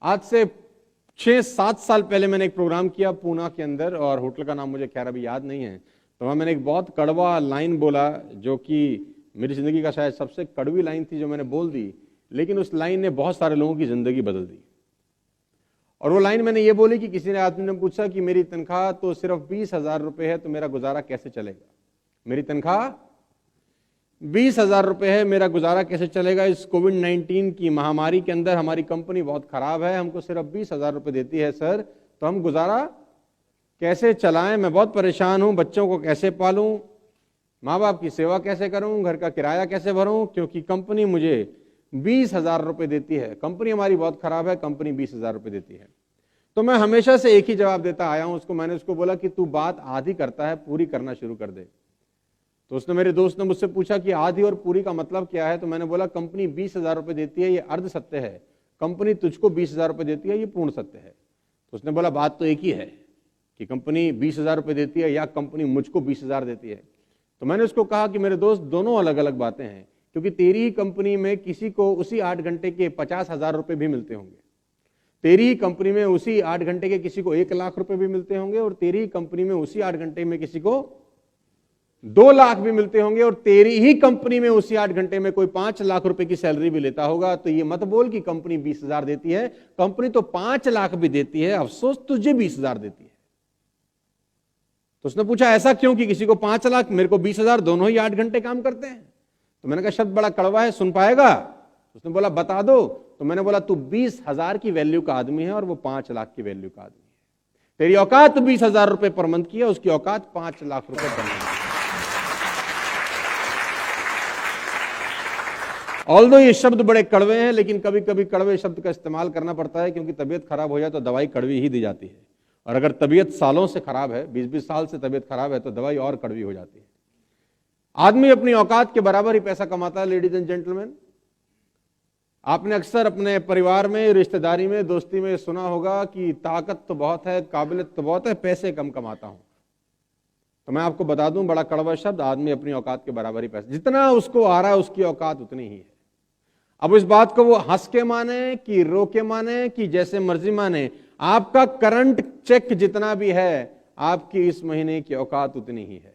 आज से 6-7 साल पहले मैंने एक प्रोग्राम किया पूना के अंदर, और होटल का नाम मुझे खैर अभी याद नहीं है। तो वहाँ मैंने एक बहुत कड़वा लाइन बोला, जो कि मेरी ज़िंदगी का शायद सबसे कड़वी लाइन थी जो मैंने बोल दी, लेकिन उस लाइन ने बहुत सारे लोगों की ज़िंदगी बदल दी। और वो लाइन मैंने ये बोली कि किसी ने आदमी ने पूछा कि मेरी तनख्वाह तो सिर्फ 20,000 रुपये है, तो मेरा गुजारा कैसे चलेगा? मेरी तनख्वाह 20,000 रुपये है, मेरा गुजारा कैसे चलेगा? इस कोविड-19 की महामारी के अंदर हमारी कंपनी बहुत खराब है, हमको सिर्फ 20,000 रुपये देती है सर, तो हम गुजारा कैसे चलाएं? मैं बहुत परेशान हूं, बच्चों को कैसे पालूं, माँ बाप की सेवा कैसे करूं, घर का किराया कैसे भरूं, क्योंकि कंपनी मुझे 20,000 रुपये देती है। कंपनी हमारी बहुत खराब है, कंपनी 20,000 रुपये देती है। तो मैं हमेशा से एक ही जवाब देता आया हूं उसको। मैंने उसको बोला कि तू बात आधी करता है, पूरी करना शुरू कर दे। तो उसने, मेरे दोस्त ने मुझसे पूछा कि आधी और पूरी का मतलब क्या है? तो मैंने बोला कंपनी 20,000 रुपये देती है, ये अर्ध सत्य है। कंपनी तुझको 20,000 रुपये देती है, ये पूर्ण सत्य है। तो उसने बोला बात तो एक ही है कि कंपनी 20,000 रुपये देती है या कंपनी मुझको 20,000 देती है। तो मैंने उसको कहा कि मेरे दोस्त, दोनों अलग अलग बातें हैं, क्योंकि तेरी ही कंपनी में किसी को उसी 8 घंटे के 50,000 रुपये भी मिलते होंगे, तेरी ही कंपनी में उसी 8 घंटे के किसी को 1 लाख रुपए भी मिलते होंगे, और तेरी ही कंपनी में उसी 8 घंटे में किसी को 2 लाख भी मिलते होंगे, और तेरी ही कंपनी में उसी 8 घंटे में कोई 5 लाख रुपए की सैलरी भी लेता होगा। तो ये मत बोल कि कंपनी 20,000 देती है, कंपनी तो 5 लाख भी देती है, अफसोस तुझे 20,000 देती है। तो उसने पूछा ऐसा क्यों कि किसी को 5 लाख, मेरे को 20,000, दोनों ही 8 घंटे काम करते हैं। तो मैंने कहा शब्द बड़ा कड़वा है, सुन पाएगा? उसने बोला बता दो। तो मैंने बोला तू 20,000 की वैल्यू का आदमी है और वो 5 लाख की वैल्यू का आदमी है। तेरी औकात 20,000 रुपए पर मंथ की है, उसकी औकात 5 लाख रुपए पर मंथ। ऑल्दो ये शब्द बड़े कड़वे हैं, लेकिन कभी कभी कड़वे शब्द का इस्तेमाल करना पड़ता है, क्योंकि तबीयत खराब हो जाए तो दवाई कड़वी ही दी जाती है। और अगर तबीयत सालों से खराब है, 20-20 साल से तबीयत खराब है, तो दवाई और कड़वी हो जाती है। आदमी अपनी औकात के बराबर ही पैसा कमाता है। लेडीज एंड जेंटलमैन, आपने अक्सर अपने परिवार में, रिश्तेदारी में, दोस्ती में सुना होगा कि ताकत तो बहुत है, काबिलियत तो बहुत है, पैसे कम कमाता हूं। तो मैं आपको बता दूं, बड़ा कड़वा शब्द, आदमी अपनी औकात के बराबर ही पैसा, जितना उसको आ रहा है उसकी औकात उतनी ही है। अब इस बात को वो हंस के माने कि रो के माने कि जैसे मर्जी माने, आपका करंट चेक जितना भी है, आपकी इस महीने की औकात उतनी ही है।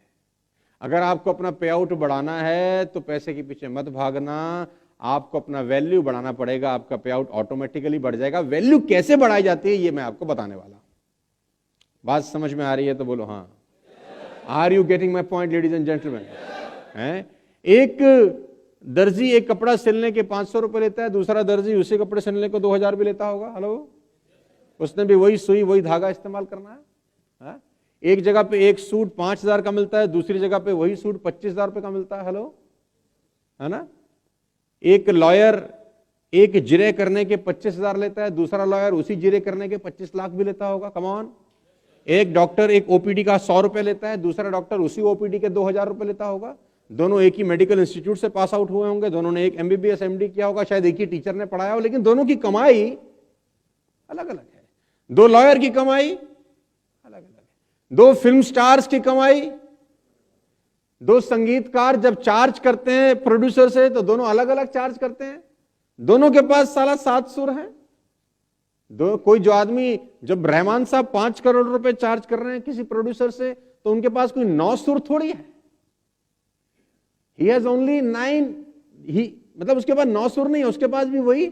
अगर आपको अपना पे आउट बढ़ाना है तो पैसे के पीछे मत भागना, आपको अपना वैल्यू बढ़ाना पड़ेगा, आपका पे आउट ऑटोमेटिकली बढ़ जाएगा। वैल्यू कैसे बढ़ाई जाती है ये मैं आपको बताने वाला हूं। बात समझ में आ रही है तो बोलो हाँ। Are you getting my point ladies and gentleman? हैं, एक दर्जी एक कपड़ा सिलने के 500 रुपए लेता है, दूसरा दर्जी उसी कपड़े सिलने को 2,000 भी लेता होगा। हेलो, उसने भी वही सुई वही धागा इस्तेमाल करना है। एक जगह पे एक सूट 5,000 का मिलता है, दूसरी जगह पे वही सूट 25,000 रुपए का मिलता है। हेलो, है ना? एक लॉयर एक जिरे करने के 25,000 लेता है, दूसरा लॉयर उसी जिरे करने के 25 लाख भी लेता होगा। Come on. एक डॉक्टर एक ओपीडी का 100 रुपए लेता है, दूसरा डॉक्टर उसी ओपीडी के 2,000 रुपए लेता होगा। दोनों एक ही मेडिकल इंस्टीट्यूट से पास आउट हुए होंगे, दोनों ने एक एमबीबीएस एमडी किया होगा, शायद एक ही टीचर ने पढ़ाया हो, लेकिन दोनों की कमाई अलग अलग है। 2 लॉयर की कमाई अलग अलग है, 2 फिल्म स्टार्स की कमाई, 2 संगीतकार जब चार्ज करते हैं प्रोड्यूसर से तो दोनों अलग अलग चार्ज करते हैं। दोनों के पास साला 7 सुर हैं। कोई जो आदमी, जब रहमान साहब 5 करोड़ रुपए चार्ज कर रहे हैं किसी प्रोड्यूसर से, तो उनके पास कोई 9 सुर थोड़ी है। He has only 9, मतलब उसके पास 9 सुर नहीं है, उसके पास भी वही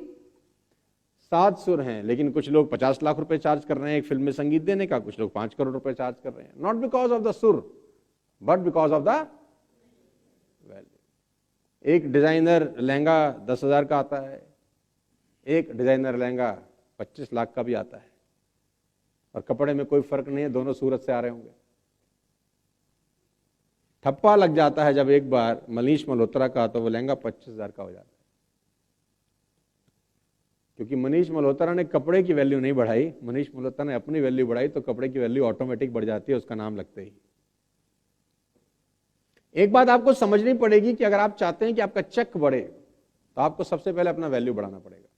7 सुर हैं। लेकिन कुछ लोग 50 लाख रुपए चार्ज कर रहे हैं एक फिल्म में संगीत देने का, कुछ लोग 5 करोड़ रुपए चार्ज कर रहे हैं। नॉट बिकॉज ऑफ द सुर but because of the value. एक डिजाइनर लहंगा 10,000 का आता है, एक डिजाइनर लहंगा 25 लाख का भी आता है, और कपड़े में कोई फर्क नहीं है, दोनों सूरत से आ रहे होंगे। ठप्पा लग जाता है जब एक बार मनीष मल्होत्रा का, तो वो लहंगा 25,000 का हो जाता है, क्योंकि मनीष मल्होत्रा ने कपड़े की वैल्यू नहीं बढ़ाई, मनीष मल्होत्रा ने अपनी वैल्यू बढ़ाई, तो कपड़े की वैल्यू ऑटोमेटिक बढ़ जाती है उसका नाम लगते ही। एक बात आपको समझनी पड़ेगी कि अगर आप चाहते हैं कि आपका चेक बढ़े, तो आपको सबसे पहले अपना वैल्यू बढ़ाना पड़ेगा।